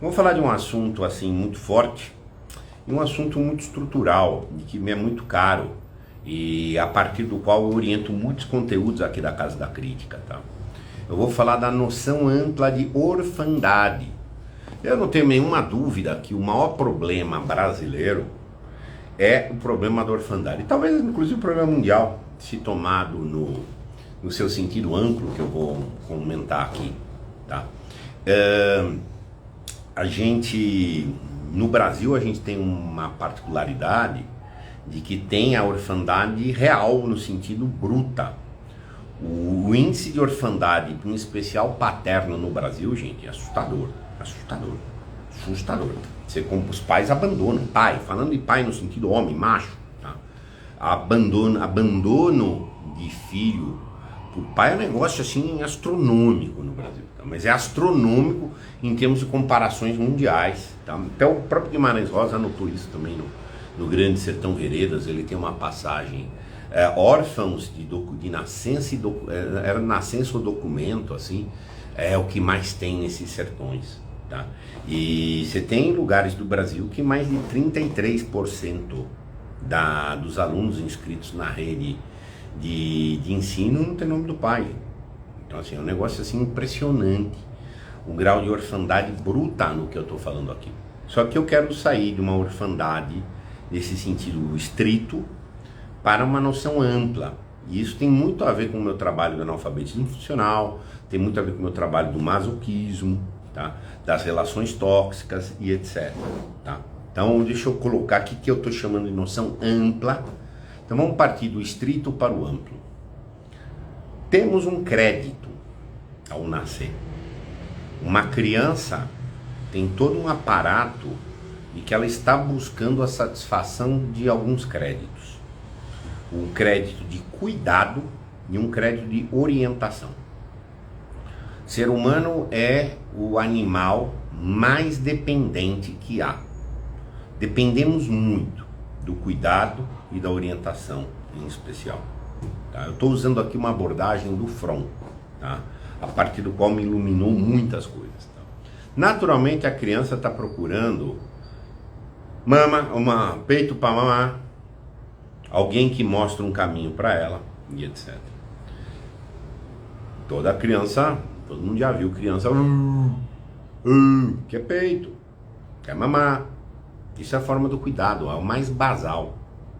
Vamos falar de um assunto assim muito forte e um assunto muito estrutural, de que me é muito caro e a partir do qual eu oriento muitos conteúdos aqui da Casa da Crítica, tá? Eu vou falar da noção ampla de orfandade. Eu não tenho nenhuma dúvida que o maior problema brasileiro é o problema da orfandade. E talvez inclusive o problema mundial, se tomado no seu sentido amplo, que eu vou comentar aqui, tá? No Brasil, a gente tem uma particularidade de que tem a orfandade real no sentido bruta. O índice de orfandade, em especial paterno no Brasil, gente, é assustador. Os pais abandonam, falando de pai no sentido homem, macho, tá? Abandono de filho por pai é um negócio assim astronômico no Brasil, tá? Mas é astronômico em termos de comparações mundiais, tá? Até o próprio Guimarães Rosa anotou isso também no Grande Sertão Veredas. Ele tem uma passagem, órfãos de nascença, era nascença ou documento, assim, é o que mais tem nesses sertões, tá? E você tem lugares do Brasil que mais de 33% dos alunos inscritos na rede de ensino não tem nome do pai. Então assim, é um negócio assim impressionante o grau de orfandade bruta no que eu estou falando aqui. Só que eu quero sair de uma orfandade nesse sentido estrito para uma noção ampla. E isso tem muito a ver com o meu trabalho do analfabetismo funcional, tem muito a ver com o meu trabalho do masoquismo, tá? Das relações tóxicas e etc. Tá? Então deixa eu colocar aqui que eu estou chamando de noção ampla. Então vamos partir do estrito para o amplo. Temos um crédito ao nascer. Uma criança tem todo um aparato e que ela está buscando a satisfação de alguns créditos. Um crédito de cuidado e um crédito de orientação. Ser humano é o animal mais dependente que há. Dependemos muito do cuidado e da orientação em especial, tá? Eu estou usando aqui uma abordagem do Fromm, tá? A partir do qual me iluminou muitas coisas, tá? Naturalmente a criança está procurando peito para mamar, alguém que mostra um caminho para ela e etc. Toda criança, todo mundo já viu criança quer peito, quer mamar. Isso é a forma do cuidado, é o mais basal,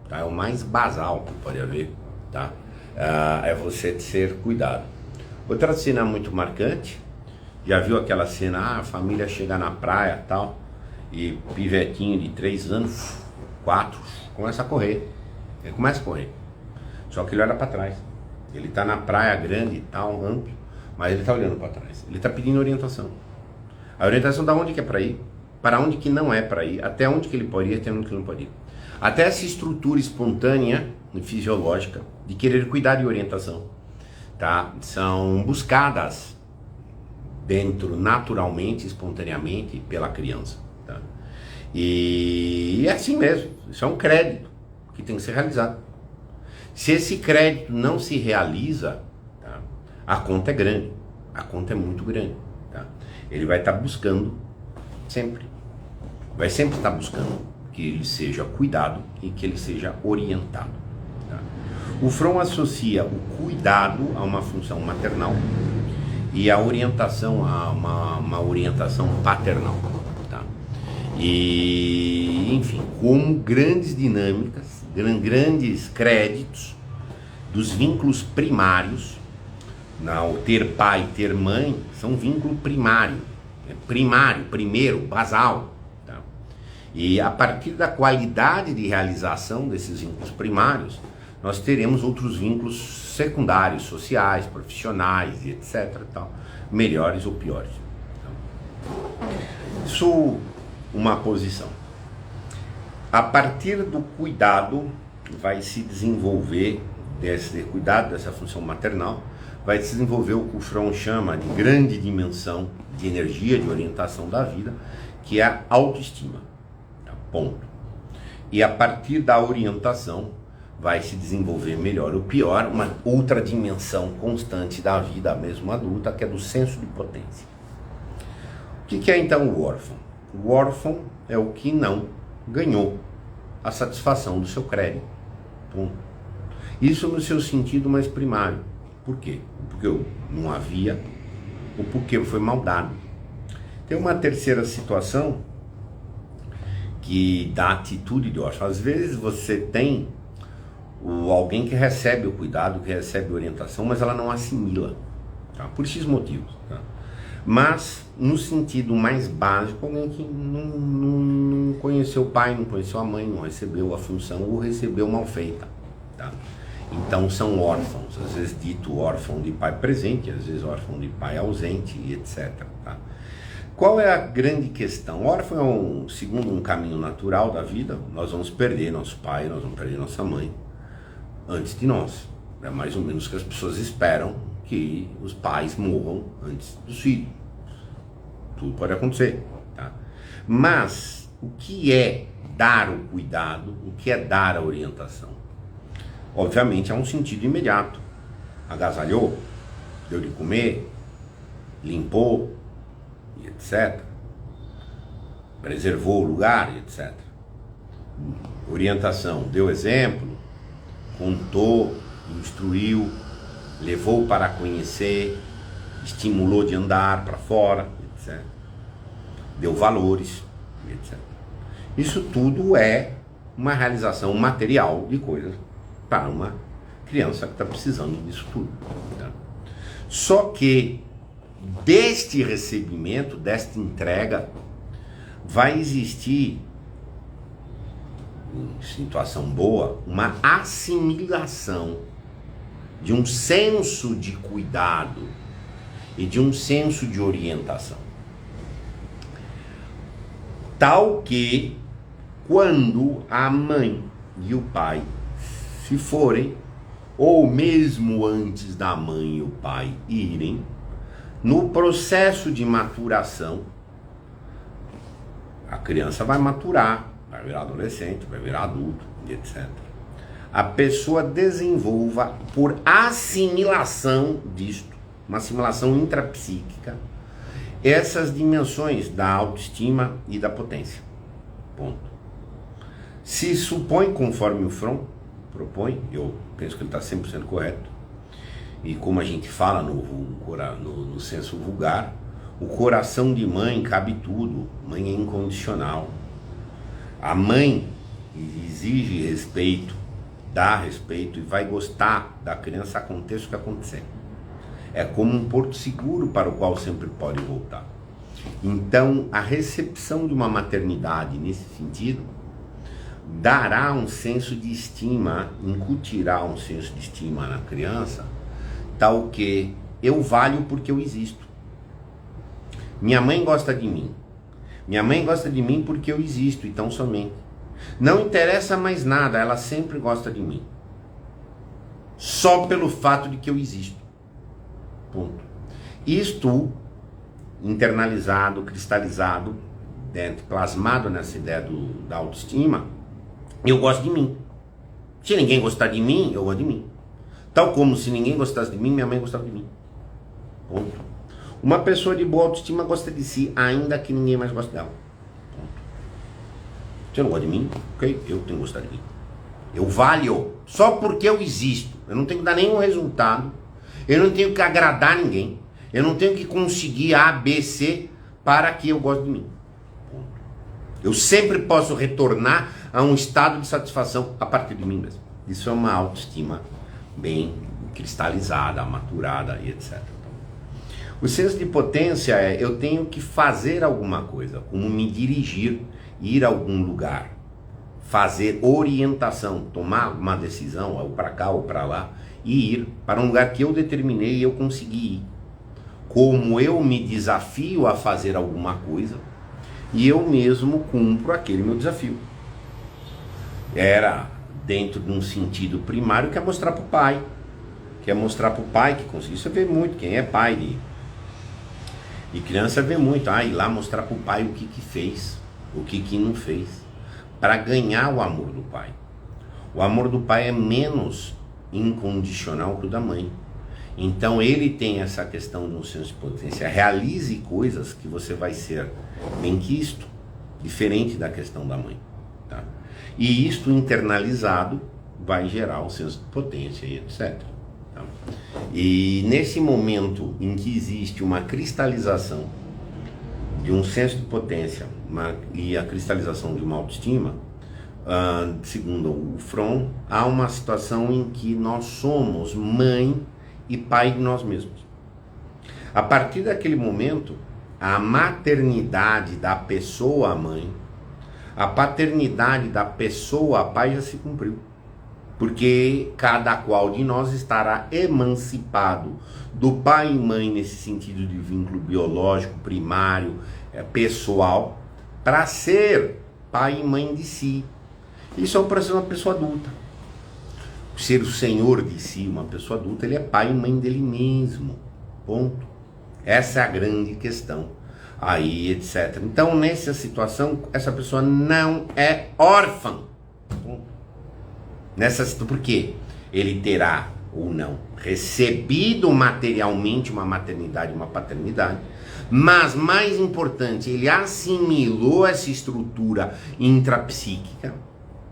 tá? É o mais basal que pode haver, tá? É você ser cuidado. Outra cena muito marcante, já viu aquela cena, a família chega na praia tal, e pivetinho de 3 anos, 4, começa a correr. Ele começa a correr, só que ele olha para trás. Ele tá na praia grande e tal, amplo, mas ele tá olhando para trás. Ele tá pedindo orientação. A orientação da onde que é para ir, para onde que não é para ir, até onde que ele pode ir, até onde que não pode ir. Até essa estrutura espontânea e fisiológica de querer cuidar de orientação, tá? São buscadas dentro, naturalmente, espontaneamente, pela criança, tá? E é assim mesmo, isso é um crédito que tem que ser realizado. Se esse crédito não se realiza, tá? A conta é grande, a conta é muito grande, tá? Ele vai estar buscando sempre. Vai sempre estar buscando que ele seja cuidado e que ele seja orientado, tá? O Fromm associa o cuidado a uma função maternal e a orientação a uma orientação paternal, tá? E, enfim, como grandes dinâmicas, grandes créditos dos vínculos primários, o ter pai, ter mãe, são vínculo primário, primeiro, basal. E a partir da qualidade de realização desses vínculos primários, nós teremos outros vínculos secundários, sociais, profissionais e etc. Tal, melhores ou piores. Isso uma posição. A partir do cuidado vai se desenvolver, desse cuidado, dessa função maternal, vai se desenvolver o que o Fromm chama de grande dimensão de energia, de orientação da vida, que é a autoestima. Ponto. E a partir da orientação vai se desenvolver melhor ou pior uma outra dimensão constante da vida, mesmo adulta, que é do senso de potência. O que é então o órfão? O órfão é o que não ganhou a satisfação do seu crédito. Ponto. Isso no seu sentido mais primário. Por quê? Porque não havia, ou porque foi mal dado. Tem uma terceira situação que dá atitude de órfão. Às vezes você tem alguém que recebe o cuidado, que recebe a orientação, mas ela não assimila, tá? Por X motivos, tá? Mas no sentido mais básico, alguém que não conheceu o pai, não conheceu a mãe, não recebeu a função ou recebeu mal feita, tá? Então são órfãos, às vezes dito órfão de pai presente, às vezes órfão de pai ausente e etc, tá? Qual é a grande questão? O órfão é segundo um caminho natural da vida. Nós vamos perder nosso pai, nós vamos perder nossa mãe antes de nós. É mais ou menos que as pessoas esperam, que os pais morram antes dos filhos. Tudo pode acontecer, tá? Mas o que é dar o cuidado, o que é dar a orientação? Obviamente é um sentido imediato. Agasalhou, deu de comer, limpou, e etc. Preservou o lugar, e etc. Orientação, deu exemplo, contou, instruiu, levou para conhecer, estimulou de andar para fora, etc. Deu valores, etc. Isso tudo é uma realização material de coisas para uma criança que está precisando disso tudo, tá? Só que deste recebimento, desta entrega, vai existir, em situação boa, uma assimilação de um senso de cuidado e de um senso de orientação. Tal que, quando a mãe e o pai se forem, ou mesmo antes da mãe e o pai irem, no processo de maturação, a criança vai maturar, vai virar adolescente, vai virar adulto, etc. A pessoa desenvolva, por assimilação disto, uma assimilação intrapsíquica, essas dimensões da autoestima e da potência. Ponto. Se supõe, conforme o Fromm propõe, eu penso que ele está 100% correto, e como a gente fala no senso vulgar, o coração de mãe cabe tudo, mãe é incondicional. A mãe exige respeito, dá respeito e vai gostar da criança, aconteça o que acontecer. É como um porto seguro para o qual sempre pode voltar. Então, a recepção de uma maternidade nesse sentido dará um senso de estima, incutirá um senso de estima na criança, tal que eu valho porque eu existo. Minha mãe gosta de mim. Minha mãe gosta de mim porque eu existo, então somente. Não interessa mais nada, ela sempre gosta de mim. Só pelo fato de que eu existo. Ponto. Isto, internalizado, cristalizado, dentro, plasmado nessa ideia da autoestima, eu gosto de mim. Se ninguém gostar de mim, eu gosto de mim. Tal como se ninguém gostasse de mim, minha mãe gostava de mim. Ponto. Uma pessoa de boa autoestima gosta de si, ainda que ninguém mais goste dela. Ponto. Você não gosta de mim? Ok, eu tenho que gostar de mim. Eu valho só porque eu existo. Eu não tenho que dar nenhum resultado. Eu não tenho que agradar ninguém. Eu não tenho que conseguir A, B, C para que eu goste de mim. Ponto. Eu sempre posso retornar a um estado de satisfação a partir de mim mesmo. Isso é uma autoestima bem cristalizada, maturada e etc. O senso de potência é eu tenho que fazer alguma coisa, como me dirigir, ir a algum lugar, fazer orientação, tomar uma decisão, ou para cá ou para lá, e ir para um lugar que eu determinei e eu consegui ir. Como eu me desafio a fazer alguma coisa e eu mesmo cumpro aquele meu desafio. Era dentro de um sentido primário que é mostrar para o pai, que conseguiu. Você vê muito, quem é pai de criança vê muito, ir lá mostrar para o pai o que fez, o que não fez, para ganhar o amor do pai. O amor do pai é menos incondicional que o da mãe. Então ele tem essa questão de um senso de potência. Realize coisas que você vai ser benquisto, diferente da questão da mãe, tá? E isto internalizado vai gerar o senso de potência e etc. Tá? E nesse momento em que existe uma cristalização de um senso de potência e a cristalização de uma autoestima, segundo o Fromm, há uma situação em que nós somos mãe e pai de nós mesmos. A partir daquele momento, a maternidade da pessoa mãe, a paternidade da pessoa pai já se cumpriu. Porque cada qual de nós estará emancipado do pai e mãe nesse sentido de vínculo biológico, primário, pessoal, para ser pai e mãe de si. Isso é um processo de uma pessoa adulta. Ser o senhor de si, uma pessoa adulta, ele é pai e mãe dele mesmo. Ponto. Essa é a grande questão. Aí, etc. Então, nessa situação, essa pessoa não é órfã. Ponto. Por quê? Ele terá ou não recebido materialmente uma maternidade, uma paternidade, mas mais importante, ele assimilou essa estrutura intrapsíquica,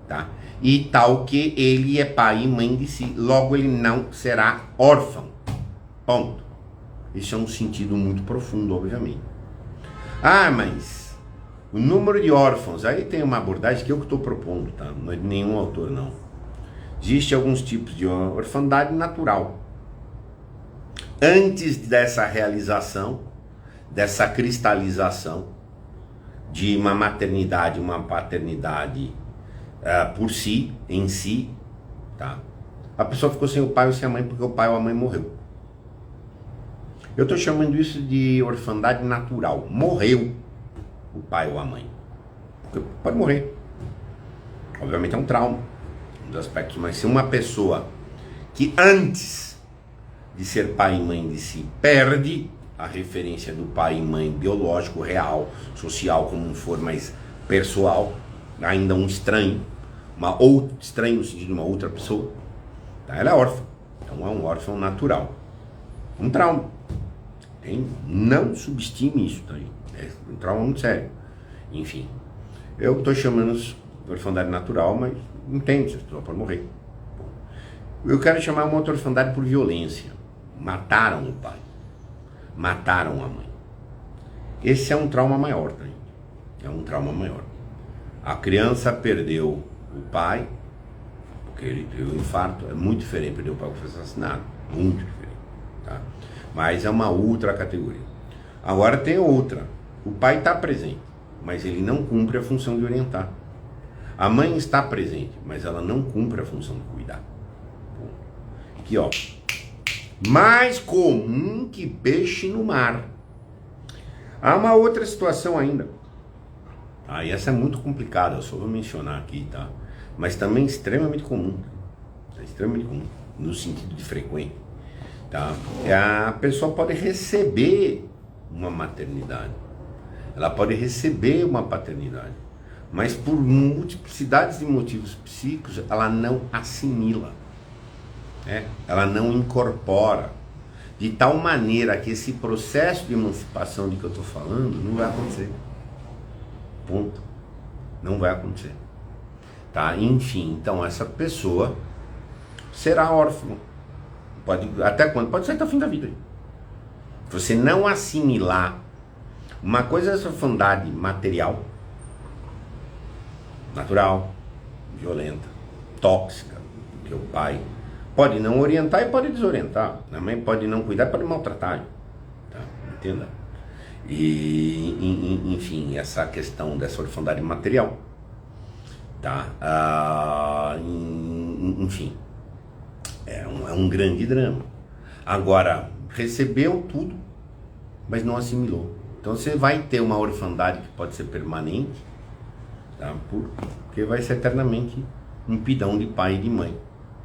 tá? E tal que ele é pai e mãe de si, logo ele não será órfão. Ponto. Isso é um sentido muito profundo, obviamente. Ah, mas o número de órfãos, aí tem uma abordagem que eu que estou propondo, tá? Não é de nenhum autor, não. Existem alguns tipos de orfandade natural. Antes dessa realização, dessa cristalização de uma maternidade, uma paternidade por si, em si, tá? A pessoa ficou sem o pai ou sem a mãe porque o pai ou a mãe morreu. Eu estou chamando isso de orfandade natural. Morreu o pai ou a mãe. Porque pode morrer. Obviamente é um trauma, um dos aspectos. Mas se uma pessoa que antes de ser pai e mãe de si perde a referência do pai e mãe biológico, real, social, como for, mas pessoal, ainda um estranho, estranho no sentido de uma outra pessoa, tá? Ela é órfã. Então é um órfão natural. Um trauma. Não subestime isso, tá? É um trauma muito sério. Enfim, eu estou chamando de orfandade natural, mas entende, a pessoa pode morrer. Eu quero chamar uma outra orfandade por violência. Mataram o pai, mataram a mãe. Esse é um trauma maior, tá? É um trauma maior. A criança perdeu o pai, porque ele teve um infarto, é muito diferente perder o pai que foi assassinado, muito diferente, tá? Mas é uma outra categoria. Agora tem outra. O pai está presente, mas ele não cumpre a função de orientar. A mãe está presente, mas ela não cumpre a função de cuidar. Aqui, ó. Mais comum que peixe no mar. Há uma outra situação ainda. E essa é muito complicada, eu só vou mencionar aqui, tá? Mas também extremamente comum. Extremamente comum, no sentido de frequente. Tá? A pessoa pode receber uma maternidade, ela pode receber uma paternidade, mas por multiplicidades de motivos psíquicos ela não assimila, ela não incorpora, de tal maneira que esse processo de emancipação de que eu estou falando não vai acontecer. Ponto. Não vai acontecer. Tá? Enfim, então essa pessoa será órfã. Até quando? Pode ser até o fim da vida. Você não assimilar uma coisa é essa orfandade material, natural, violenta, tóxica, que o pai pode não orientar e pode desorientar. A mãe pode não cuidar e pode maltratar. Tá? Entenda? E, enfim, essa questão dessa orfandade material. Tá? Enfim. É um grande drama. Agora, recebeu tudo, mas não assimilou. Então você vai ter uma orfandade que pode ser permanente, tá? Porque vai ser eternamente um pidão de pai e de mãe,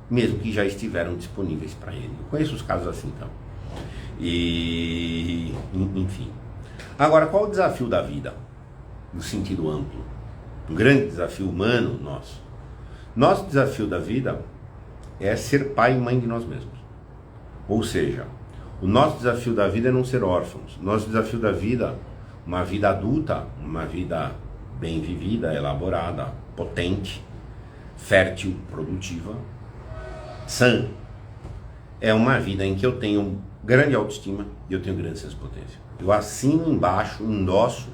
mesmo que já estiveram disponíveis para ele. Eu conheço os casos assim, então. E, enfim. Agora, qual o desafio da vida? No sentido amplo. Um grande desafio humano nosso. Nosso desafio da vida é ser pai e mãe de nós mesmos. Ou seja, o nosso desafio da vida é não ser órfãos. Nosso desafio da vida, uma vida adulta, uma vida bem vivida, elaborada, potente, fértil, produtiva, sã. É uma vida em que eu tenho grande autoestima e eu tenho grande senso de potência. Eu assino embaixo, endosso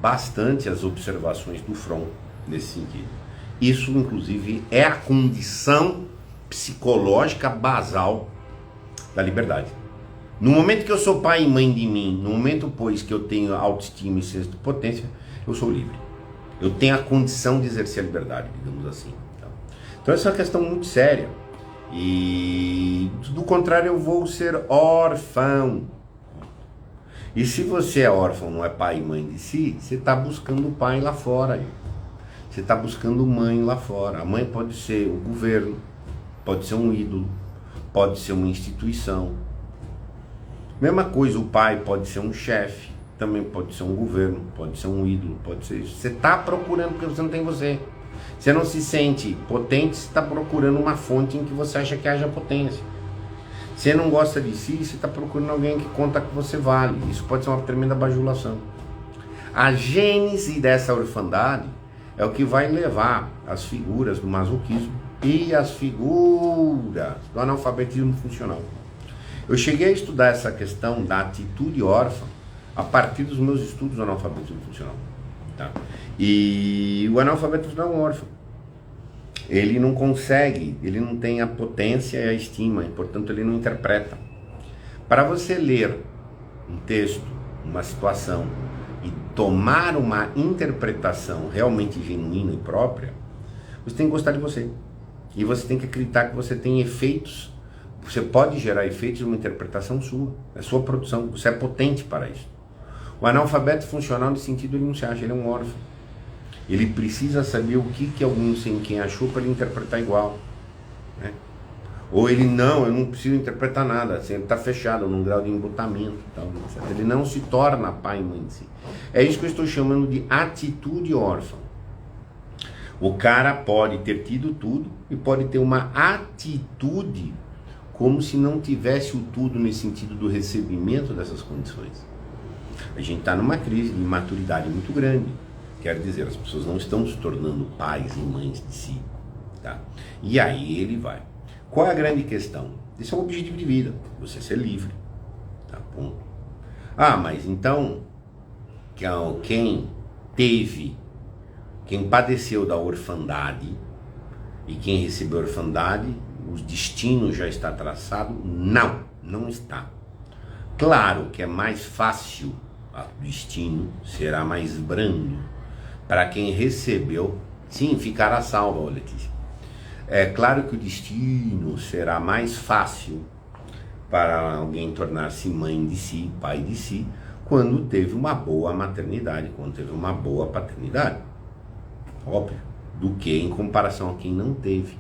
bastante as observações do Fromm nesse sentido. Isso, inclusive, é a condição psicológica basal da liberdade. No momento que eu sou pai e mãe de mim, no momento, pois, que eu tenho autoestima e senso de potência, eu sou livre. Eu tenho a condição de exercer a liberdade, digamos assim. Então essa é uma questão muito séria. E do contrário, eu vou ser órfão. E se você é órfão, não é pai e mãe de si, você está buscando pai lá fora. Você está buscando mãe lá fora. A mãe pode ser o governo, pode ser um ídolo, pode ser uma instituição. Mesma coisa, o pai pode ser um chefe, também pode ser um governo, pode ser um ídolo, pode ser isso. Você está procurando porque você não tem você. Você não se sente potente, você está procurando uma fonte em que você acha que haja potência. Você não gosta de si, você está procurando alguém que conta que você vale. Isso pode ser uma tremenda bajulação. A gênese dessa orfandade é o que vai levar as figuras do masoquismo e as figuras do analfabetismo funcional. Eu cheguei a estudar essa questão da atitude órfã a partir dos meus estudos do analfabetismo funcional. Tá? E o analfabeto funcional é um órfão. Ele não consegue, ele não tem a potência e a estima, e portanto ele não interpreta. Para você ler um texto, uma situação, e tomar uma interpretação realmente genuína e própria, você tem que gostar de você. E você tem que acreditar que você tem efeitos, você pode gerar efeitos de uma interpretação sua, é sua produção, você é potente para isso. O analfabeto funcional, nesse sentido, ele não se acha, ele é um órfão. Ele precisa saber o que alguém sem quem achou para ele interpretar igual. Né? Ou ele não, eu não preciso interpretar nada, assim, ele está fechado num grau de embutamento. Tal, etc. Ele não se torna pai e mãe de si. É isso que eu estou chamando de atitude órfã. O cara pode ter tido tudo e pode ter uma atitude como se não tivesse o tudo nesse sentido do recebimento dessas condições. A gente está numa crise de imaturidade muito grande. Quer dizer, as pessoas não estão se tornando pais e mães de si. Tá? E aí ele vai. Qual é a grande questão? Esse é o objetivo de vida, você ser livre. Tá? Ponto. Ah, mas então, quem padeceu da orfandade e quem recebeu a orfandade, o destino já está traçado? Não, não está. Claro que é mais fácil, o destino será mais brando para quem recebeu, sim, ficará salvo, Letícia. É claro que o destino será mais fácil para alguém tornar-se mãe de si, pai de si, quando teve uma boa maternidade, quando teve uma boa paternidade. Óbvio. Do que em comparação a quem não teve.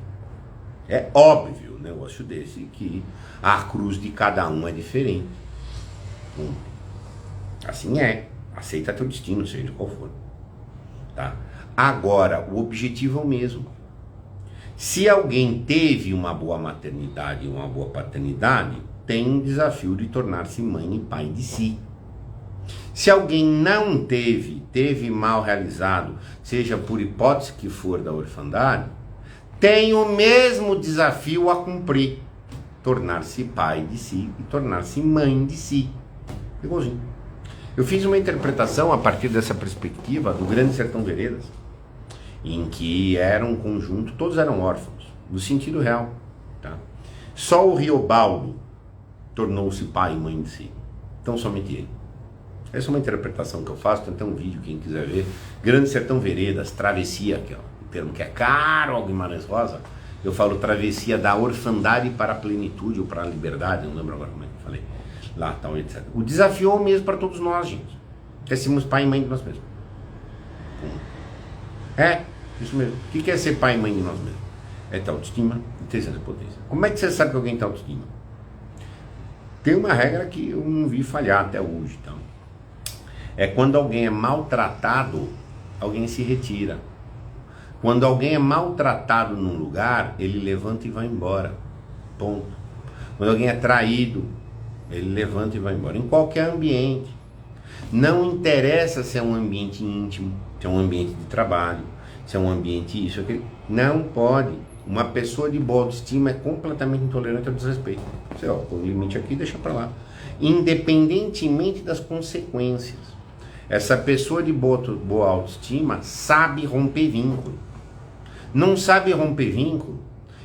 É óbvio um negócio desse que a cruz de cada um é diferente. Assim é. Aceita teu destino, seja qual for. Tá? Agora, o objetivo é o mesmo. Se alguém teve uma boa maternidade e uma boa paternidade, tem um desafio de tornar-se mãe e pai de si. Se alguém não teve mal realizado, seja por hipótese que for da orfandade, tem o mesmo desafio a cumprir, tornar-se pai de si e tornar-se mãe de si. Igualzinho. Eu fiz uma interpretação a partir dessa perspectiva do Grande Sertão Veredas, em que era um conjunto, todos eram órfãos, no sentido real. Tá? Só o Riobaldo tornou-se pai e mãe de si. Então somente ele. Essa é uma interpretação que eu faço, tem até um vídeo, quem quiser ver. Grande Sertão Veredas, travessia, que é um termo que é caro ao Guimarães Rosa. Eu falo travessia da orfandade para a plenitude ou para a liberdade, não lembro agora como é que eu falei. Lá, tal, etc. O desafio é o mesmo para todos nós, gente. Quer sermos pai e mãe de nós mesmos. É, isso mesmo. O que é ser pai e mãe de nós mesmos? É ter autoestima e ter senso de potência. Como é que você sabe que alguém tem autoestima? Tem uma regra que eu não vi falhar até hoje. Então. É quando alguém é maltratado, alguém se retira. Quando alguém é maltratado num lugar, ele levanta e vai embora. Ponto. Quando alguém é traído, ele levanta e vai embora. Em qualquer ambiente. Não interessa se é um ambiente íntimo, se é um ambiente de trabalho, se é um ambiente isso, aquilo. Não pode. Uma pessoa de boa autoestima é completamente intolerante ao desrespeito. Você, ó, o limite aqui, deixa pra lá. Independentemente das consequências. Essa pessoa de boa autoestima sabe romper vínculo. Não sabe romper vínculo?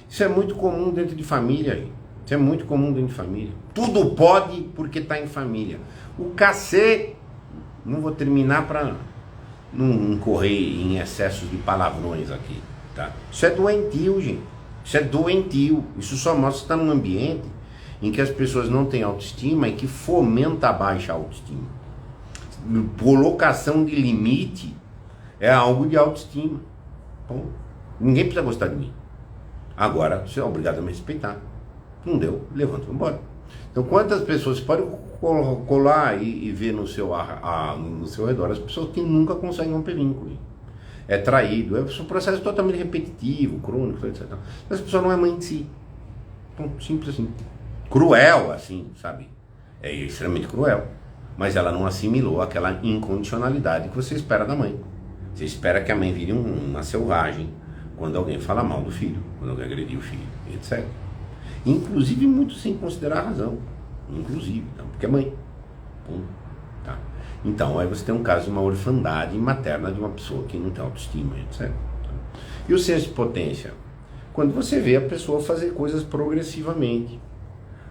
Isso é muito comum dentro de família, gente. Isso é muito comum dentro de família. Tudo pode porque está em família. O cacete, não vou terminar para não incorrer em excessos de palavrões aqui, tá? Isso é doentio, gente. Isso é doentio. Isso só mostra que está num ambiente em que as pessoas não têm autoestima e que fomenta a baixa autoestima. Colocação de limite é algo de autoestima. Bom, ninguém precisa gostar de mim. Agora, você é obrigado a me respeitar. Não deu, levanta e vai embora. Então, quantas pessoas podem colar e ver no seu redor as pessoas que nunca conseguem romper vínculo? É traído, é um processo totalmente repetitivo, crônico, etc. Essa pessoa não é mãe de si. Então, simples assim. Cruel, assim, sabe? É extremamente cruel. Mas ela não assimilou aquela incondicionalidade que você espera da mãe. Você espera que a mãe vire uma selvagem quando alguém fala mal do filho, quando alguém agredir o filho, etc. Inclusive muito sem considerar a razão. Inclusive, então, porque é mãe. Tá? Então, aí você tem um caso de uma orfandade materna de uma pessoa que não tem autoestima, etc. E o senso de potência? Quando você vê a pessoa fazer coisas progressivamente.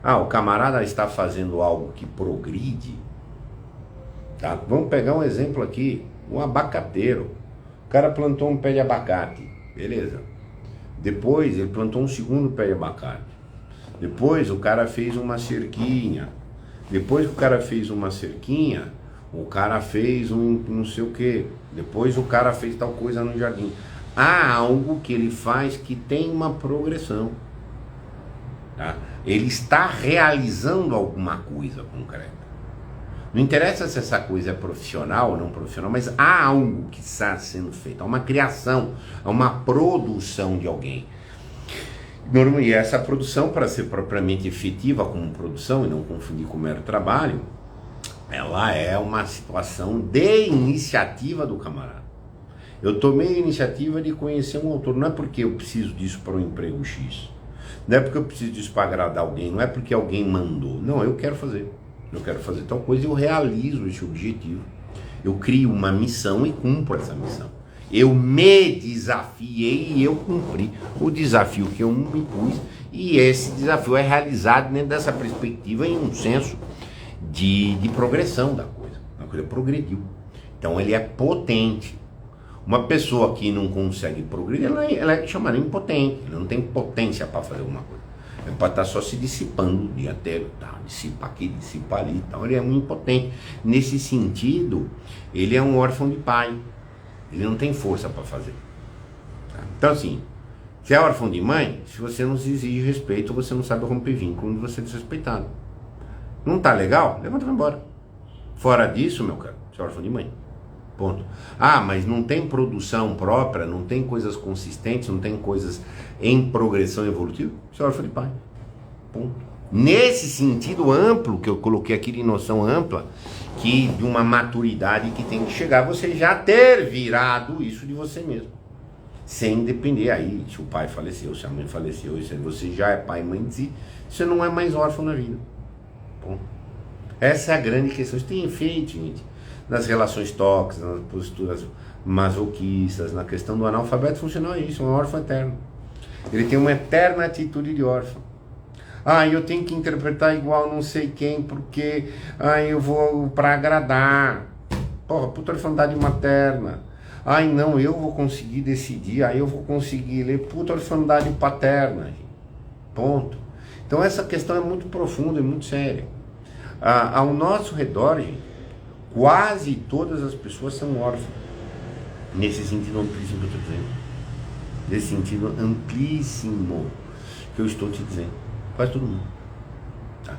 Ah, o camarada está fazendo algo que progride. Tá? Vamos pegar um exemplo aqui. Um abacateiro. O cara plantou um pé de abacate. Beleza. Depois ele plantou um segundo pé de abacate. Depois o cara fez uma cerquinha. Depois que o cara fez uma cerquinha, o cara fez um não sei o que. Depois o cara fez tal coisa no jardim. Há algo que ele faz que tem uma progressão. Tá? Ele está realizando alguma coisa concreta. Não interessa se essa coisa é profissional ou não profissional, mas há algo que está sendo feito. Há uma criação, há uma produção de alguém. E essa produção, para ser propriamente efetiva como produção, e não confundir com mero trabalho, ela é uma situação de iniciativa do camarada. Eu tomei a iniciativa de conhecer um autor, não é porque eu preciso disso para um emprego X, não é porque eu preciso disso para agradar alguém, não é porque alguém mandou, não, eu quero fazer tal coisa e eu realizo esse objetivo, eu crio uma missão e cumpro essa missão. Eu me desafiei e eu cumpri o desafio que eu me pus, e esse desafio é realizado dentro dessa perspectiva em um senso de progressão da coisa. A coisa progrediu. Então ele é potente. Uma pessoa que não consegue progredir, ela é chamada impotente. Ela não tem potência para fazer alguma coisa. É para estar só se dissipando o dia inteiro, tá? Dissipa aqui, dissipa ali. Então ele é um impotente. Nesse sentido, ele é um órfão de pai. Ele não tem força para fazer. Tá? Então assim, se é órfão de mãe, se você não se exige respeito, você não sabe romper vínculo onde você é desrespeitado. Não tá legal? Levanta e vai embora. Fora disso, meu cara, você é órfão de mãe. Ponto. Ah, mas não tem produção própria, não tem coisas consistentes, não tem coisas em progressão evolutiva, você é órfão de pai. Ponto. Nesse sentido amplo, que eu coloquei aqui de noção ampla, que de uma maturidade que tem que chegar, você já ter virado isso de você mesmo. Sem depender aí, se o pai faleceu, se a mãe faleceu, se você já é pai e mãe de si, você não é mais órfão na vida. Bom, essa é a grande questão. Isso tem efeito, gente, nas relações tóxicas, nas posturas masoquistas, na questão do analfabeto funcional é isso, um órfão eterno. Ele tem uma eterna atitude de órfão. Ah, eu tenho que interpretar igual não sei quem, porque eu vou para agradar. Porra, puta orfandade materna. Ai, não, eu vou conseguir decidir, aí eu vou conseguir ler, puta orfandade paterna. Gente. Ponto. Então essa questão é muito profunda e muito séria. Ao nosso redor, gente, quase todas as pessoas são órfãs. Nesse sentido amplíssimo que eu estou dizendo. Nesse sentido amplíssimo que eu estou te dizendo. Quase todo mundo. Tá?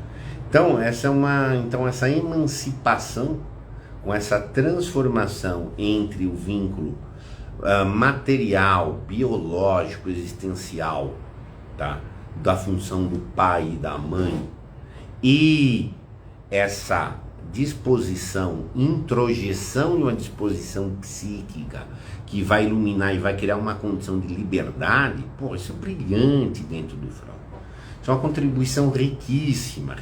Então, essa emancipação, com essa transformação entre o vínculo material, biológico, existencial, tá? Da função do pai e da mãe, e essa disposição, introjeção de uma disposição psíquica que vai iluminar e vai criar uma condição de liberdade, pô, isso é brilhante dentro do Fromm. Isso é uma contribuição riquíssima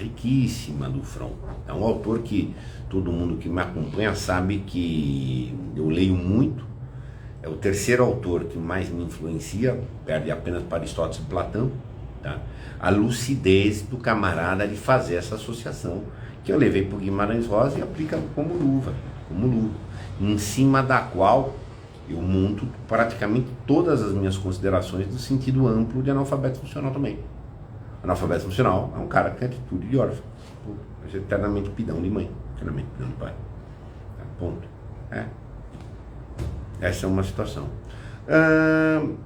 do Fromm. É um autor que todo mundo que me acompanha sabe que eu leio muito. É o terceiro autor que mais me influencia, perde apenas para Aristóteles e Platão, tá? A lucidez do camarada de fazer essa associação que eu levei para o Guimarães Rosa e aplica como luva, em cima da qual eu monto praticamente todas as minhas considerações do sentido amplo de analfabeto funcional também. Analfabeto funcional é um cara que tem atitude de órfão, é eternamente pidão de mãe, eternamente pidão de pai. Tá, ponto. Essa é uma situação.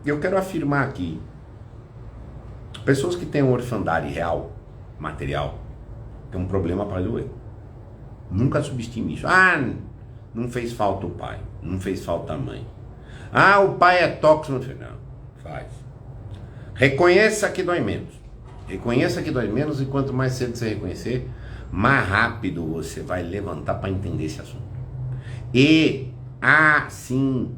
Eu quero afirmar aqui, pessoas que têm orfandade real, material, tem um problema para resolver. Nunca subestime isso. Não fez falta o pai, não fez falta a mãe. O pai é tóxico. Não, faz. Reconheça que dói menos. Reconheça que dói menos, e quanto mais cedo você reconhecer, mais rápido você vai levantar para entender esse assunto. E assim,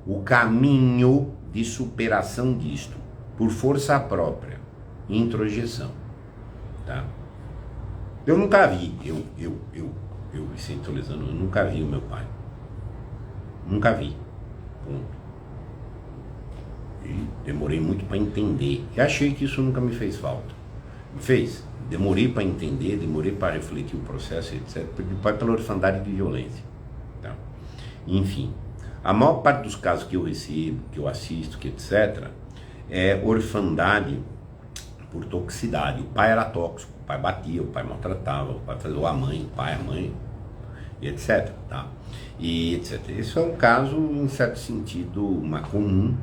o caminho de superação disto, por força própria, introjeção, tá? Eu nunca vi, Vicente Tolesano, eu nunca vi o meu pai. Nunca vi. Ponto. E demorei muito para entender. E achei que isso nunca me fez falta. Me fez. Demorei para entender, demorei para refletir o processo, etc. Depois pela orfandade de violência. Tá? Enfim, a maior parte dos casos que eu recebo, que eu assisto, que etc., é orfandade por toxicidade. O pai era tóxico, o pai batia, o pai maltratava, o pai fazia a mãe, o pai, a mãe, e etc. Tá? E etc. Isso é um caso, em certo sentido, mais comum,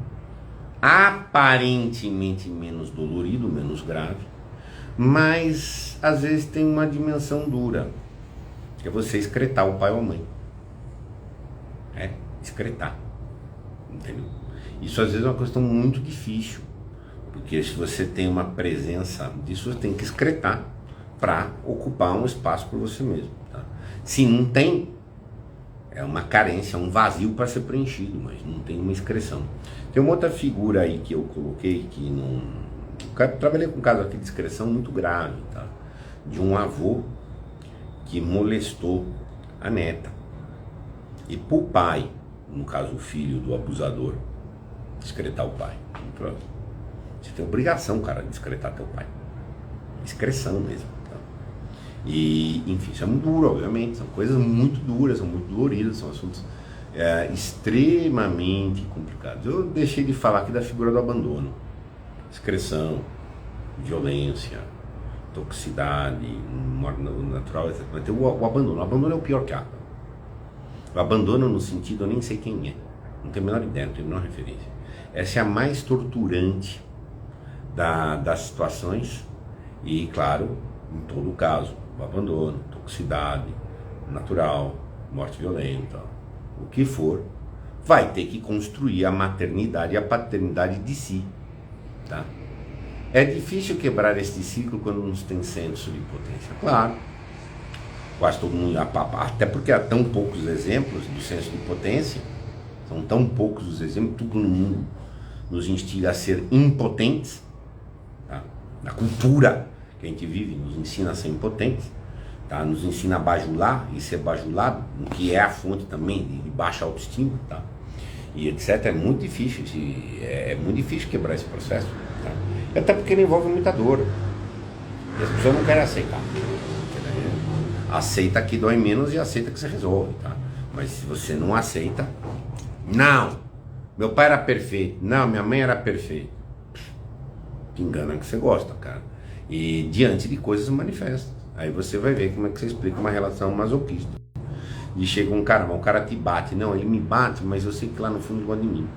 aparentemente menos dolorido, menos grave, mas às vezes tem uma dimensão dura, que é você excretar o pai ou a mãe. Excretar. Entendeu? Isso às vezes é uma questão muito difícil, porque se você tem uma presença disso, você tem que excretar para ocupar um espaço por você mesmo. Tá? Se não tem, é uma carência, um vazio para ser preenchido, mas não tem uma excreção. Tem uma outra figura aí que eu coloquei, que não... Trabalhei com um caso aqui de excreção muito grave, tá? De um avô que molestou a neta. E para o pai, no caso o filho do abusador, excretar o pai. Você tem obrigação, cara, de excretar teu pai. Excreção mesmo. Tá? E, enfim, isso é muito duro, obviamente. São coisas muito duras, são muito doloridas, são assuntos extremamente complicados. Eu deixei de falar aqui da figura do abandono. Excreção, violência, toxicidade, morte natural, etc. Mas tem o abandono. O abandono é o pior que há. O abandono no sentido, eu nem sei quem é. Não tenho a menor ideia, não tenho a menor referência. Essa é a mais torturante das situações. E, claro, em todo caso, o abandono, toxicidade, natural, morte violenta, o que for, vai ter que construir a maternidade e a paternidade de si. Tá? É difícil quebrar este ciclo quando não se tem senso de potência. Claro, quase todo mundo, até porque há tão poucos exemplos do senso de potência, são tão poucos os exemplos, tudo no mundo nos instiga a ser impotentes. Tá? A cultura que a gente vive nos ensina a ser impotentes, tá? Nos ensina a bajular e ser bajulado, o que é a fonte também de baixa autoestima, tá? E etc. É muito difícil, quebrar esse processo, tá? Até porque ele envolve muita dor e as pessoas não querem aceitar. Aceita que dói menos e aceita que você resolve, tá? Mas se você não aceita, não, meu pai era perfeito, não, minha mãe era perfeita, te engana que você gosta, cara. E diante de coisas manifestas, aí você vai ver como é que você explica uma relação masoquista. E chega um cara, o cara te bate, não, ele me bate, mas eu sei que lá no fundo ele gosta de mim.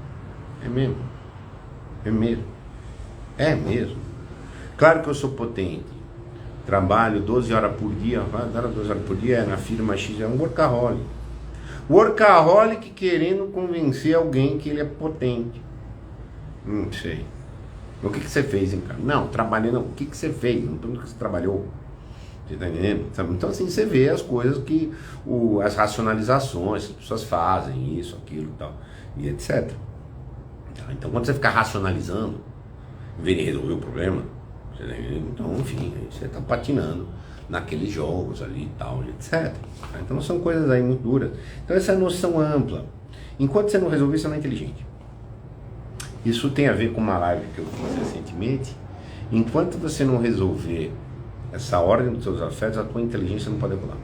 É mesmo, é mesmo, é mesmo. Claro que eu sou potente, trabalho 12 horas por dia, 12 horas por dia, na firma X, é um workaholic. Workaholic querendo convencer alguém que ele é potente. Não sei. O que você fez, hein, cara? Não, trabalhei não. O que você fez? Não pergunto que você trabalhou. Você tá entendendo? Então assim, você vê as coisas que, as racionalizações que as pessoas fazem, isso, aquilo e tal, e etc. Então quando você ficar racionalizando, em vez de resolver o problema, você tá entendendo? Então, enfim, você está patinando naqueles jogos ali e tal, etc. Então são coisas aí muito duras. Então essa noção ampla. Enquanto você não resolver, você não é inteligente. Isso tem a ver com uma live que eu fiz recentemente. Enquanto você não resolver essa ordem dos seus afetos, a tua inteligência não pode evoluir.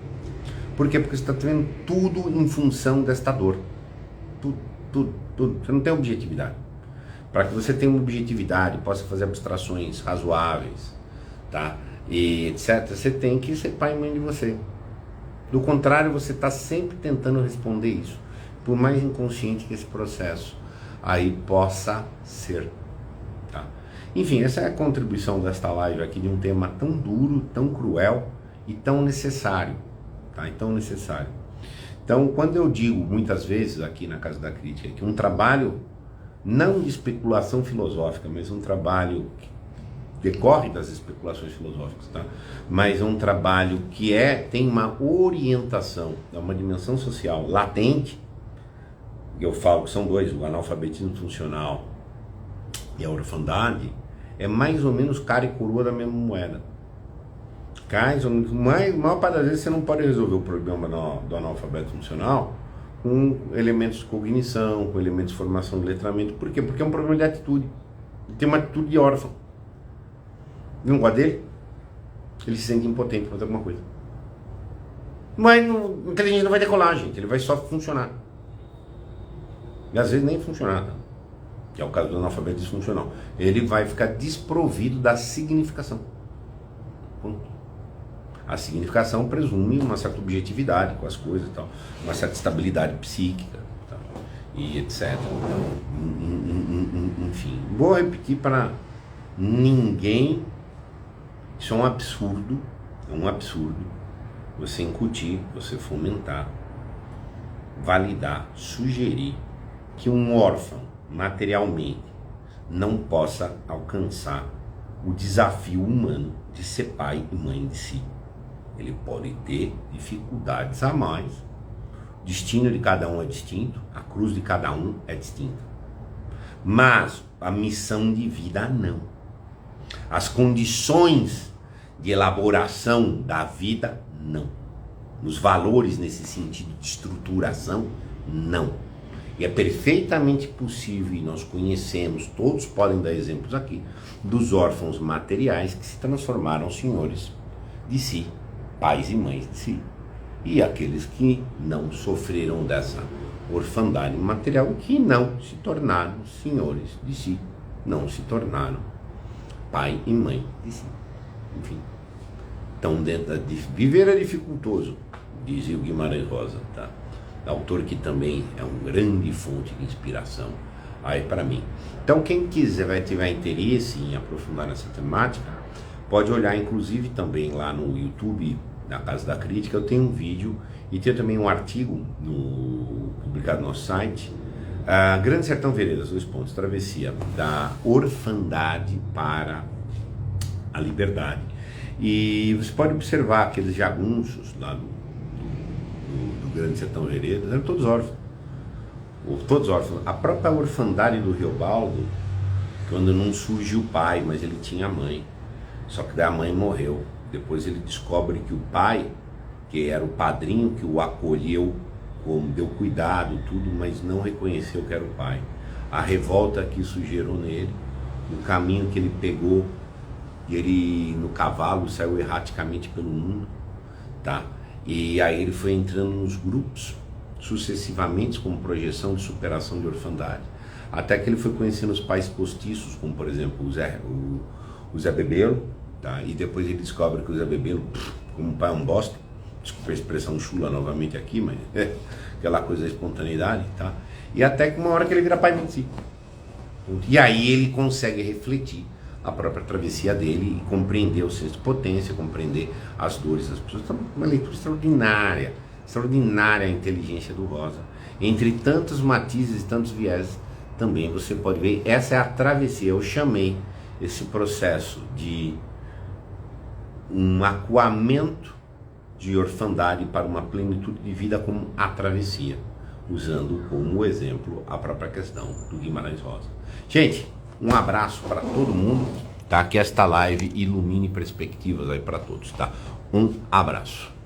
Por quê? Porque você está tendo tudo em função desta dor. Tudo. Você não tem objetividade. Para que você tenha uma objetividade, possa fazer abstrações razoáveis, tá? E etc., você tem que ser pai e mãe de você. Do contrário, você está sempre tentando responder isso, por mais inconsciente que esse processo aí possa ser, tá? Enfim, essa é a contribuição desta live aqui de um tema tão duro, tão cruel e tão necessário, tá? E tão necessário. Então, quando eu digo muitas vezes aqui na Casa da Crítica que um trabalho não de especulação filosófica, mas um trabalho que decorre das especulações filosóficas, tá? Mas é um trabalho que tem uma orientação, uma dimensão social latente. Eu falo que são dois, o analfabetismo funcional e a orfandade, é mais ou menos cara e coroa da mesma moeda. A maior parte das vezes você não pode resolver o problema do analfabeto funcional com elementos de cognição, com elementos de formação de letramento. Por quê? Porque é um problema de atitude. Ele tem uma atitude de órfão. Não gosta dele? Ele se sente impotente para fazer alguma coisa. Mas a inteligência não vai decolar, gente. Ele vai só funcionar. E às vezes nem funcionar, tá? Que é o caso do analfabeto disfuncional. Ele vai ficar desprovido da significação. Ponto. A significação presume uma certa objetividade com as coisas e tal, uma certa estabilidade psíquica, tá? E etc. Então, enfim, vou repetir para ninguém. Isso é um absurdo você incutir, você fomentar, validar, sugerir que um órfão materialmente não possa alcançar o desafio humano de ser pai e mãe de si. Ele pode ter dificuldades a mais, o destino de cada um é distinto, a cruz de cada um é distinta, mas a missão de vida não. As condições de elaboração da vida, não. Os valores nesse sentido de estruturação, não. E é perfeitamente possível, e nós conhecemos, todos podem dar exemplos aqui, dos órfãos materiais que se transformaram senhores de si, pais e mães de si. E aqueles que não sofreram dessa orfandade material, que não se tornaram senhores de si, não se tornaram pai e mãe de si. Enfim, então viver é dificultoso, dizia o Guimarães Rosa, tá? Autor que também é uma grande fonte de inspiração aí para mim. Então quem quiser, tiver interesse em aprofundar nessa temática, pode olhar inclusive também lá no YouTube, na Casa da Crítica, eu tenho um vídeo e tenho também um artigo publicado no nosso site, Grande Sertão Veredas, 2 pontos, travessia da orfandade para a liberdade. E você pode observar aqueles jagunços lá do Grande Sertão Veredas, eram todos órfãos. Todos órfãos. A própria orfandade do Riobaldo, quando não surgiu o pai, mas ele tinha a mãe. Só que daí a mãe morreu. Depois ele descobre que o pai, que era o padrinho que o acolheu, deu cuidado, tudo, mas não reconheceu que era o pai. A revolta que isso gerou nele, o caminho que ele pegou, e ele no cavalo saiu erraticamente pelo mundo, tá? E aí ele foi entrando nos grupos sucessivamente como projeção de superação de orfandade, até que ele foi conhecendo os pais postiços, como por exemplo o Zé Bebelo, tá? E depois ele descobre que o Zé Bebelo, como pai é um bosta, desculpa a expressão chula novamente aqui, mas é aquela coisa da espontaneidade, tá? E até que uma hora que ele vira pai de si. E aí ele consegue refletir a própria travessia dele e compreender o senso de potência, compreender as dores das pessoas. Então, uma leitura extraordinária, extraordinária a inteligência do Rosa. Entre tantos matizes e tantos vieses, também você pode ver, essa é a travessia. Eu chamei esse processo de um acuamento de orfandade para uma plenitude de vida como a travessia, usando como exemplo a própria questão do Guimarães Rosa. Gente, um abraço para todo mundo, tá? Que esta live ilumine perspectivas aí para todos, tá? Um abraço.